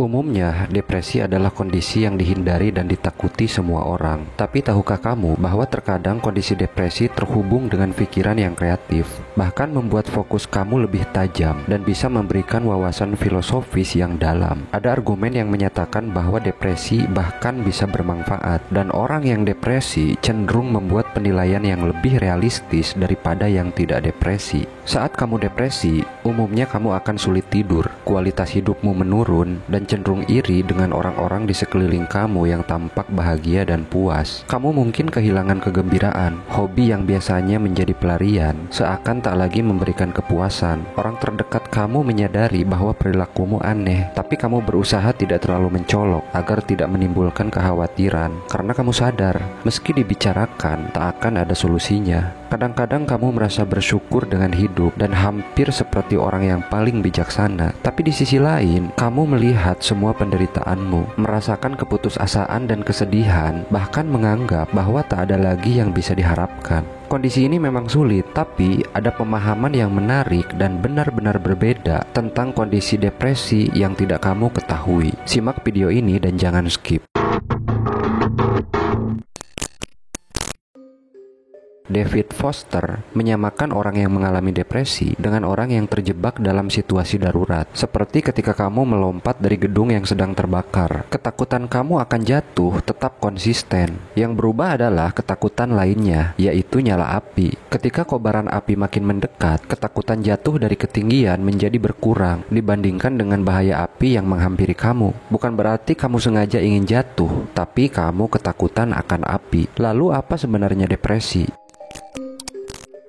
Umumnya, depresi adalah kondisi yang dihindari dan ditakuti semua orang. Tapi tahukah kamu bahwa terkadang kondisi depresi terhubung dengan pikiran yang kreatif, bahkan membuat fokus kamu lebih tajam dan bisa memberikan wawasan filosofis yang dalam. Ada argumen yang menyatakan bahwa depresi bahkan bisa bermanfaat, dan orang yang depresi cenderung membuat penilaian yang lebih realistis daripada yang tidak depresi. Saat kamu depresi, umumnya kamu akan sulit tidur, kualitas hidupmu menurun, dan cenderung iri dengan orang-orang di sekeliling kamu yang tampak bahagia dan puas. Kamu mungkin kehilangan kegembiraan, hobi yang biasanya menjadi pelarian seakan tak lagi memberikan kepuasan. Orang terdekat kamu menyadari bahwa perilakumu aneh, tapi kamu berusaha tidak terlalu mencolok agar tidak menimbulkan kekhawatiran, karena kamu sadar, meski dibicarakan, tak akan ada solusinya. Kadang-kadang kamu merasa bersyukur dengan hidup dan hampir seperti orang yang paling bijaksana. Tapi di sisi lain, kamu melihat semua penderitaanmu, merasakan keputusasaan dan kesedihan, bahkan menganggap bahwa tak ada lagi yang bisa diharapkan. Kondisi ini memang sulit, tapi ada pemahaman yang menarik dan benar-benar berbeda tentang kondisi depresi yang tidak kamu ketahui. Simak video ini dan jangan skip. David Foster menyamakan orang yang mengalami depresi dengan orang yang terjebak dalam situasi darurat. Seperti ketika kamu melompat dari gedung yang sedang terbakar, ketakutan kamu akan jatuh tetap konsisten. Yang berubah adalah ketakutan lainnya, yaitu nyala api. Ketika kobaran api makin mendekat, ketakutan jatuh dari ketinggian menjadi berkurang dibandingkan dengan bahaya api yang menghampiri kamu. Bukan berarti kamu sengaja ingin jatuh, tapi kamu ketakutan akan api. Lalu apa sebenarnya depresi?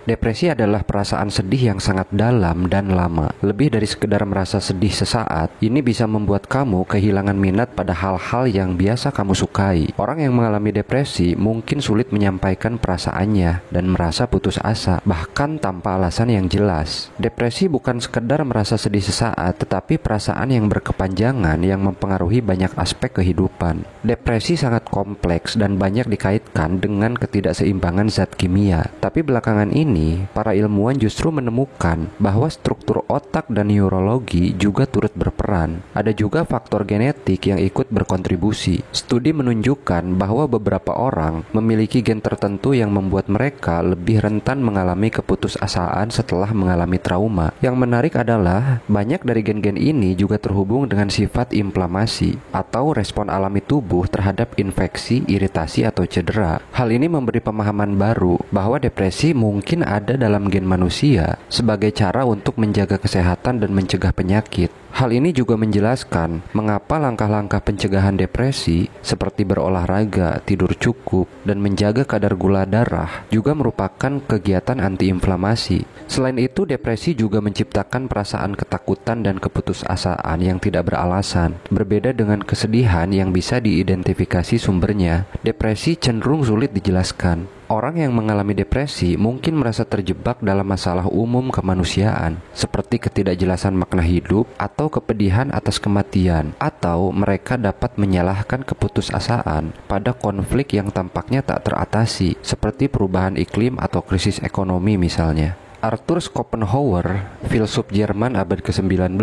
Depresi adalah perasaan sedih yang sangat dalam dan lama. Lebih dari sekedar merasa sedih sesaat, ini bisa membuat kamu kehilangan minat pada hal-hal yang biasa kamu sukai. Orang yang mengalami depresi mungkin sulit menyampaikan perasaannya dan merasa putus asa, bahkan tanpa alasan yang jelas. Depresi bukan sekedar merasa sedih sesaat, tetapi perasaan yang berkepanjangan yang mempengaruhi banyak aspek kehidupan. Depresi sangat kompleks dan banyak dikaitkan dengan ketidakseimbangan zat kimia. Tapi belakangan ini, para ilmuwan justru menemukan bahwa struktur otak dan neurologi juga turut berperan. Ada juga faktor genetik yang ikut berkontribusi. Studi menunjukkan bahwa beberapa orang memiliki gen tertentu yang membuat mereka lebih rentan mengalami keputusasaan setelah mengalami trauma. Yang menarik adalah banyak dari gen-gen ini juga terhubung dengan sifat inflamasi atau respon alami tubuh terhadap infeksi, iritasi, atau cedera. Hal ini memberi pemahaman baru bahwa depresi mungkin ada dalam gen manusia sebagai cara untuk menjaga kesehatan dan mencegah penyakit. Hal ini juga menjelaskan mengapa langkah-langkah pencegahan depresi seperti berolahraga, tidur cukup, dan menjaga kadar gula darah juga merupakan kegiatan antiinflamasi. Selain itu, depresi juga menciptakan perasaan ketakutan dan keputusasaan yang tidak beralasan. Berbeda dengan kesedihan yang bisa diidentifikasi sumbernya, depresi cenderung sulit dijelaskan. Orang yang mengalami depresi mungkin merasa terjebak dalam masalah umum kemanusiaan, seperti ketidakjelasan makna hidup atau kepedihan atas kematian, atau mereka dapat menyalahkan keputusasaan pada konflik yang tampaknya tak teratasi, seperti perubahan iklim atau krisis ekonomi misalnya. Arthur Schopenhauer, filsuf Jerman abad ke-19,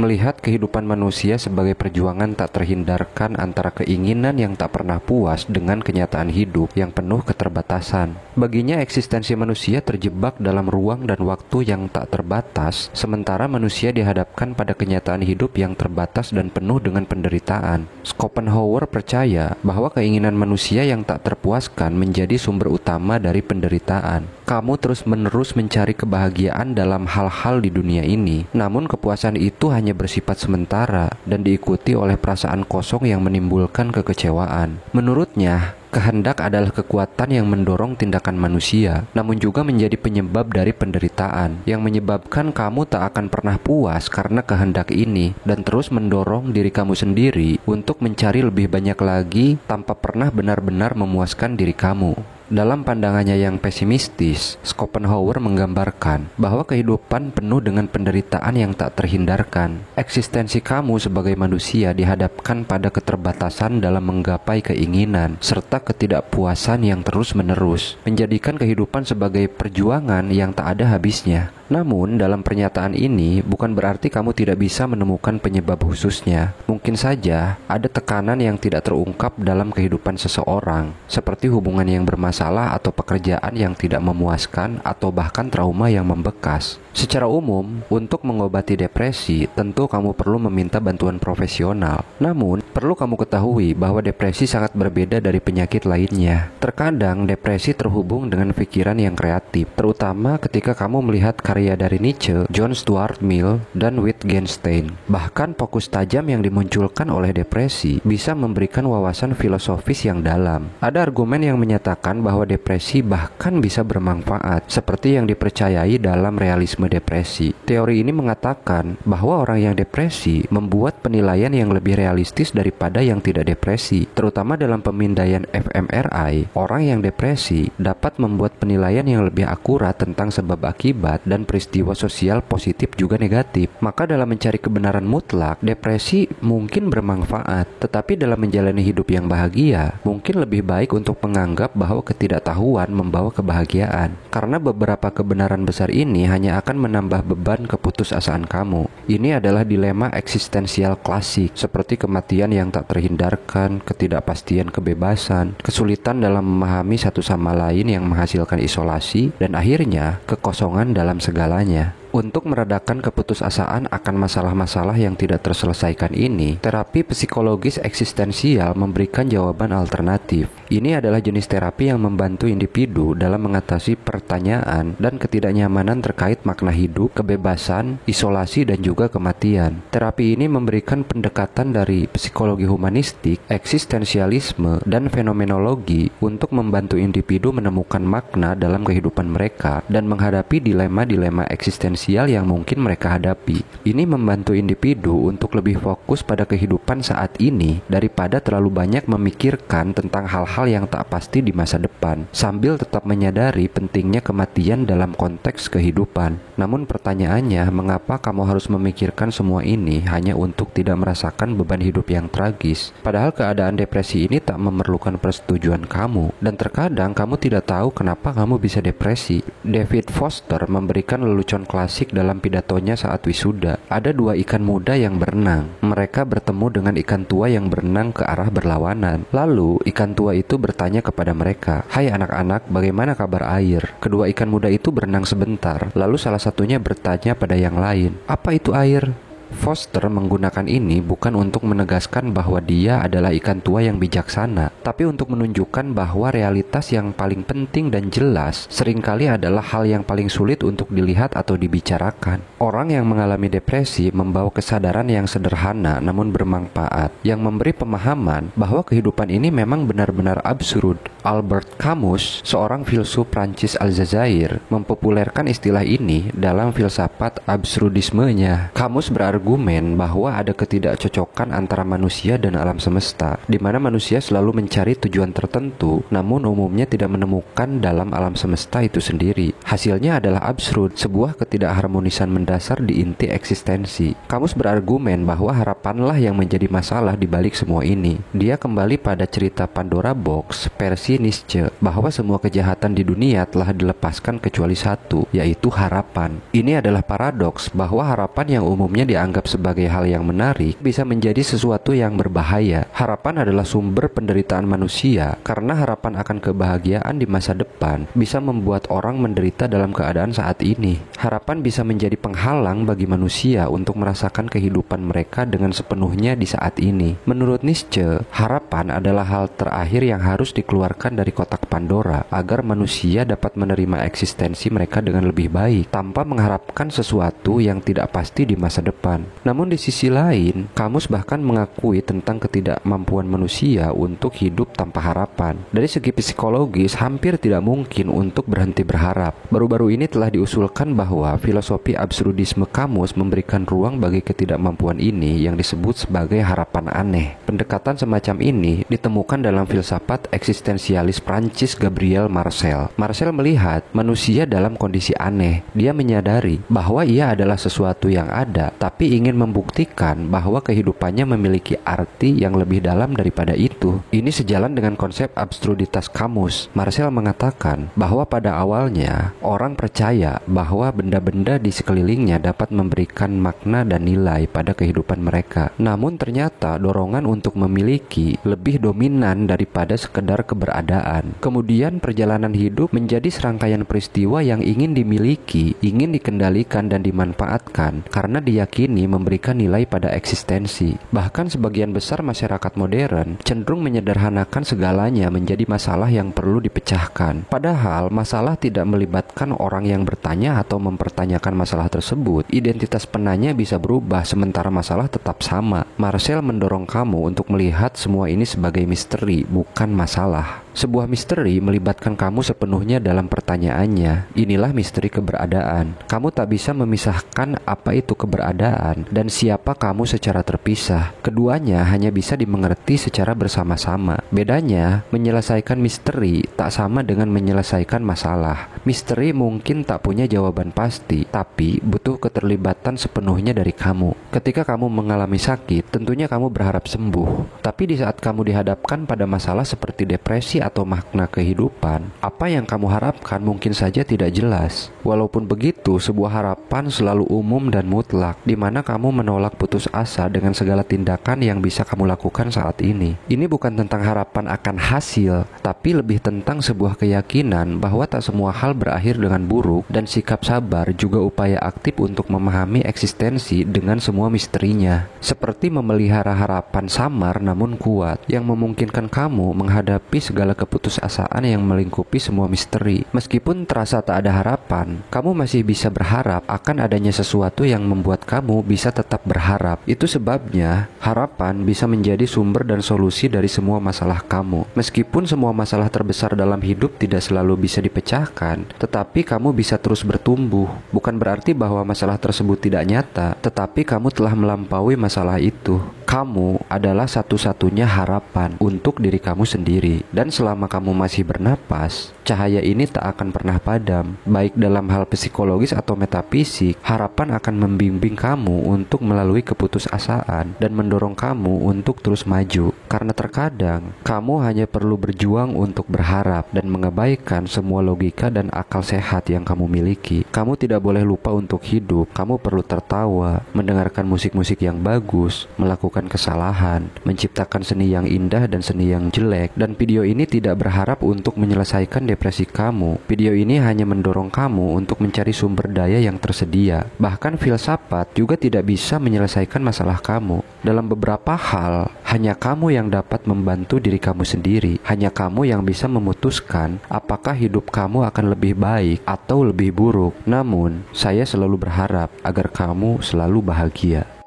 melihat kehidupan manusia sebagai perjuangan tak terhindarkan antara keinginan yang tak pernah puas dengan kenyataan hidup yang penuh keterbatasan. Baginya, eksistensi manusia terjebak dalam ruang dan waktu yang tak terbatas, sementara manusia dihadapkan pada kenyataan hidup yang terbatas dan penuh dengan penderitaan. Schopenhauer percaya bahwa keinginan manusia yang tak terpuaskan menjadi sumber utama dari penderitaan. Kamu terus-menerus mencari kebahagiaan dalam hal-hal di dunia ini, namun kepuasan itu hanya bersifat sementara dan diikuti oleh perasaan kosong yang menimbulkan kekecewaan. Menurutnya, kehendak adalah kekuatan yang mendorong tindakan manusia, namun juga menjadi penyebab dari penderitaan, yang menyebabkan kamu tak akan pernah puas karena kehendak ini, dan terus mendorong diri kamu sendiri untuk mencari lebih banyak lagi tanpa pernah benar-benar memuaskan diri kamu. Dalam pandangannya yang pesimistis, Schopenhauer menggambarkan bahwa kehidupan penuh dengan penderitaan yang tak terhindarkan. Eksistensi kamu sebagai manusia dihadapkan pada keterbatasan dalam menggapai keinginan, serta ketidakpuasan yang terus-menerus, menjadikan kehidupan sebagai perjuangan yang tak ada habisnya. Namun, dalam pernyataan ini bukan berarti kamu tidak bisa menemukan penyebab khususnya. Mungkin saja ada tekanan yang tidak terungkap dalam kehidupan seseorang, seperti hubungan yang bermasalah atau pekerjaan yang tidak memuaskan atau bahkan trauma yang membekas. Secara umum, untuk mengobati depresi, tentu kamu perlu meminta bantuan profesional. Namun, perlu kamu ketahui bahwa depresi sangat berbeda dari penyakit lainnya. Terkadang, depresi terhubung dengan pikiran yang kreatif, terutama ketika kamu melihat karya dari Nietzsche, John Stuart Mill, dan Wittgenstein. Bahkan fokus tajam yang dimunculkan oleh depresi bisa memberikan wawasan filosofis yang dalam. Ada argumen yang menyatakan bahwa depresi bahkan bisa bermanfaat, seperti yang dipercayai dalam realisme depresi. Teori ini mengatakan bahwa orang yang depresi membuat penilaian yang lebih realistis daripada yang tidak depresi. Terutama dalam pemindaian fMRI, orang yang depresi dapat membuat penilaian yang lebih akurat tentang sebab akibat dan peristiwa sosial positif juga negatif. Maka dalam mencari kebenaran mutlak, depresi mungkin bermanfaat, tetapi dalam menjalani hidup yang bahagia, mungkin lebih baik untuk menganggap bahwa ketidaktahuan membawa kebahagiaan. Karena beberapa kebenaran besar ini hanya akan menambah beban keputusasaan kamu. Ini adalah dilema eksistensial klasik, seperti kematian yang tak terhindarkan, ketidakpastian kebebasan, kesulitan dalam memahami satu sama lain yang menghasilkan isolasi, dan akhirnya kekosongan dalam segalanya. Untuk meredakan keputusasaan akan masalah-masalah yang tidak terselesaikan ini, terapi psikologis eksistensial memberikan jawaban alternatif. Ini adalah jenis terapi yang membantu individu dalam mengatasi pertanyaan dan ketidaknyamanan terkait makna hidup, kebebasan, isolasi, dan juga kematian. Terapi ini memberikan pendekatan dari psikologi humanistik, eksistensialisme, dan fenomenologi untuk membantu individu menemukan makna dalam kehidupan mereka dan menghadapi dilema-dilema eksistensial yang mungkin mereka hadapi. Ini membantu individu untuk lebih fokus pada kehidupan saat ini daripada terlalu banyak memikirkan tentang hal-hal yang tak pasti di masa depan, sambil tetap menyadari pentingnya kematian dalam konteks kehidupan. Namun pertanyaannya, mengapa kamu harus memikirkan semua ini hanya untuk tidak merasakan beban hidup yang tragis? Padahal keadaan depresi ini tak memerlukan persetujuan kamu, dan terkadang kamu tidak tahu kenapa kamu bisa depresi. David Foster memberikan lelucon klasik dalam pidatonya saat wisuda. Ada dua ikan muda yang berenang. Mereka bertemu dengan ikan tua yang berenang ke arah berlawanan. Lalu ikan tua itu bertanya kepada mereka, "Hai anak-anak, bagaimana kabar air?" Kedua ikan muda itu berenang sebentar. Lalu salah satunya bertanya pada yang lain, "Apa itu air?" Foster menggunakan ini bukan untuk menegaskan bahwa dia adalah ikan tua yang bijaksana, tapi untuk menunjukkan bahwa realitas yang paling penting dan jelas seringkali adalah hal yang paling sulit untuk dilihat atau dibicarakan. Orang yang mengalami depresi membawa kesadaran yang sederhana namun bermanfaat, yang memberi pemahaman bahwa kehidupan ini memang benar-benar absurd. Albert Camus, seorang filsuf Prancis Aljazair, mempopulerkan istilah ini dalam filsafat absurdismenya. Camus berargumen bahwa ada ketidakcocokan antara manusia dan alam semesta, di mana manusia selalu mencari tujuan tertentu, namun umumnya tidak menemukan dalam alam semesta itu sendiri. Hasilnya adalah absurd, sebuah ketidakharmonisan mendasar di inti eksistensi. Camus berargumen bahwa harapanlah yang menjadi masalah di balik semua ini. Dia kembali pada cerita Pandora Box versi Nietzsche, bahwa semua kejahatan di dunia telah dilepaskan kecuali satu, yaitu harapan. Ini adalah paradoks bahwa harapan yang umumnya dianggap sebagai hal yang menarik bisa menjadi sesuatu yang berbahaya. Harapan adalah sumber penderitaan manusia, karena harapan akan kebahagiaan di masa depan bisa membuat orang menderita dalam keadaan saat ini. Harapan bisa menjadi penghalang bagi manusia untuk merasakan kehidupan mereka dengan sepenuhnya di saat ini. Menurut Nietzsche, harapan adalah hal terakhir yang harus dikeluarkan dari kotak Pandora agar manusia dapat menerima eksistensi mereka dengan lebih baik tanpa mengharapkan sesuatu yang tidak pasti di masa depan. Namun di sisi lain, Camus bahkan mengakui tentang ketidakmampuan manusia untuk hidup tanpa harapan. Dari segi psikologis, hampir tidak mungkin untuk berhenti berharap. Baru-baru ini telah diusulkan bahwa filosofi absurdisme Camus memberikan ruang bagi ketidakmampuan ini yang disebut sebagai harapan aneh. Pendekatan semacam ini ditemukan dalam filsafat eksistensial eksistensialis Prancis Gabriel Marcel. Marcel melihat manusia dalam kondisi aneh. Dia menyadari bahwa ia adalah sesuatu yang ada, tapi ingin membuktikan bahwa kehidupannya memiliki arti yang lebih dalam daripada itu. Ini sejalan dengan konsep absurditas kamus. Marcel mengatakan bahwa pada awalnya orang percaya bahwa benda-benda di sekelilingnya dapat memberikan makna dan nilai pada kehidupan mereka. Namun ternyata dorongan untuk memiliki lebih dominan daripada sekedar keberadaan. Kemudian perjalanan hidup menjadi serangkaian peristiwa yang ingin dimiliki, ingin dikendalikan dan dimanfaatkan karena diyakini memberikan nilai pada eksistensi. Bahkan sebagian besar masyarakat modern cenderung menyederhanakan segalanya menjadi masalah yang perlu dipecahkan. Padahal masalah tidak melibatkan orang yang bertanya atau mempertanyakan masalah tersebut. Identitas penanya bisa berubah sementara masalah tetap sama. Marcel mendorong kamu untuk melihat semua ini sebagai misteri, bukan masalah. Sebuah misteri melibatkan kamu sepenuhnya dalam pertanyaannya. Inilah misteri keberadaan. Kamu tak bisa memisahkan apa itu keberadaan dan siapa kamu secara terpisah. Keduanya hanya bisa dimengerti secara bersama-sama. Bedanya, menyelesaikan misteri tak sama dengan menyelesaikan masalah. Misteri mungkin tak punya jawaban pasti, tapi butuh keterlibatan sepenuhnya dari kamu. Ketika kamu mengalami sakit, tentunya kamu berharap sembuh. Tapi di saat kamu dihadapkan pada masalah seperti depresi atau makna kehidupan, apa yang kamu harapkan mungkin saja tidak jelas. Walaupun begitu, sebuah harapan selalu umum dan mutlak, di mana kamu menolak putus asa dengan segala tindakan yang bisa kamu lakukan saat ini. Ini bukan tentang harapan akan hasil, tapi lebih tentang sebuah keyakinan bahwa tak semua hal berakhir dengan buruk, dan sikap sabar juga upaya aktif untuk memahami eksistensi dengan semua misterinya. Seperti memelihara harapan samar namun kuat, yang memungkinkan kamu menghadapi segala keputusasaan yang melingkupi semua misteri. Meskipun terasa tak ada harapan, kamu masih bisa berharap akan adanya sesuatu yang membuat kamu bisa tetap berharap. Itu sebabnya harapan bisa menjadi sumber dan solusi dari semua masalah kamu. Meskipun semua masalah terbesar dalam hidup tidak selalu bisa dipecahkan, tetapi kamu bisa terus bertumbuh. Bukan berarti bahwa masalah tersebut tidak nyata, tetapi kamu telah melampaui masalah itu. Kamu adalah satu-satunya harapan untuk diri kamu sendiri. Dan selama kamu masih bernapas, cahaya ini tak akan pernah padam. Baik dalam hal psikologis atau metafisik, harapan akan membimbing kamu untuk melalui keputusasaan dan mendorong kamu untuk terus maju. Karena terkadang, kamu hanya perlu berjuang untuk berharap dan mengabaikan semua logika dan akal sehat yang kamu miliki. Kamu tidak boleh lupa untuk hidup. Kamu perlu tertawa, mendengarkan musik-musik yang bagus, melakukan kesalahan, menciptakan seni yang indah dan seni yang jelek. Dan video ini tidak berharap untuk menyelesaikan depresi kamu. Video ini hanya mendorong kamu untuk mencari sumber daya yang tersedia. Bahkan filsafat juga tidak bisa menyelesaikan masalah kamu. Dalam beberapa hal, hanya kamu yang dapat membantu diri kamu sendiri. Hanya kamu yang bisa memutuskan apakah hidup kamu akan lebih baik atau lebih buruk. Namun, saya selalu berharap agar kamu selalu bahagia.